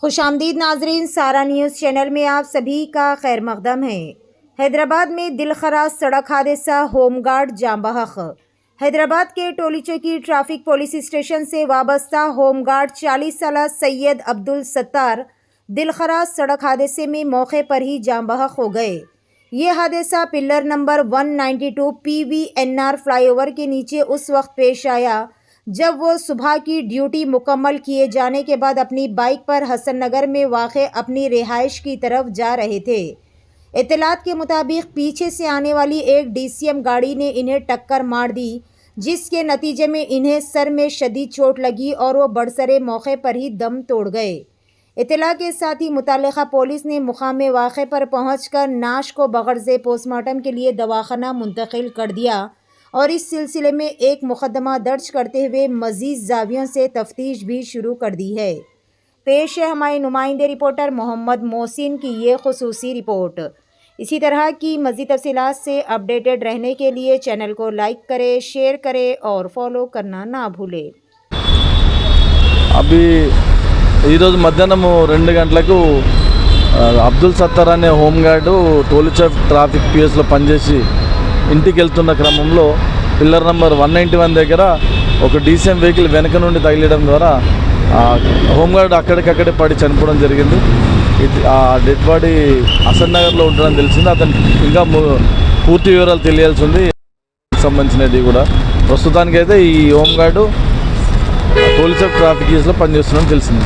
खुशामदीद नाजरीन, सारा news channel में आप सभी का खैर मकदम है। हैदराबाद में दिलखराज सड़क हादसा, होमगार्ड जाँ बहक। हैदराबाद के टोली चौकी ट्रैफिक पुलिस स्टेशन से वाबस्ता होमगार्ड 40 साल सैयद अब्दुल सत्तार दिलखराज सड़क हादसे में मौके पर ही जाँ बहक हो गए। ये हादसा पिलर नंबर 192 PVNR फ्लाईओवर के नीचे उस वक्त पेश आया जब वो सुबह की ड्यूटी मुकम्मल किए जाने के बाद अपनी बाइक पर हसन नगर में वाक़ अपनी रिहाइश की तरफ जा रहे थे। इत्तलात के मुताबिक पीछे से आने वाली एक DCM गाड़ी ने इन्हें टक्कर मार दी, जिसके नतीजे में इन्हें सर में शदीद चोट लगी और वो बड़सरे मौके पर ही दम तोड़ गए। इत्तला के साथ ही मुताल्लिक़ा पुलिस ने मुकाम वाक़े पर पहुँचकर नाश को बगरज़े पोस्टमार्टम के लिए दवाखाना मुंतकिल कर दिया और इस सिलसिले में एक मुकदमा दर्ज करते हुए मज़ीद ज़ावियों से तफ्तीश भी शुरू कर दी है। पेश है हमारे नुमाइंदे रिपोर्टर मोहम्मद मोहसिन की ये खुसूसी रिपोर्ट। इसी तरह की मज़ीद तफ़सीलात से अपडेटेड रहने के लिए चैनल को लाइक करें, शेयर करें और फॉलो करना ना भूलें। अभी ఈరోజు మధ్యాహ్నం 2 గంటలకు అబ్దుల్ సత్తార్ అనే హోంగార్డు టోలీచౌక్ ట్రాఫిక్ పిఎస్లో పనిచేసి ఇంటికి వెళ్తున్న క్రమంలో పిల్లర్ నెంబర్ 191 దగ్గర ఒక DCM వెహికల్ వెనక నుండి తగిలడం ద్వారా హోంగార్డ్ అక్కడికక్కడే పడి చనిపోవడం జరిగింది. ఆ డెడ్ బాడీ హసన్ నగర్లో ఉంటుందని తెలిసింది. అతనికి ఇంకా పూర్తి వివరాలు తెలియాల్సి ఉంది సంబంధించినది కూడా. ప్రస్తుతానికైతే ఈ హోంగార్డు టోలీచౌక్ ట్రాఫిక్ కేసులో పనిచేస్తున్నాడని తెలిసింది.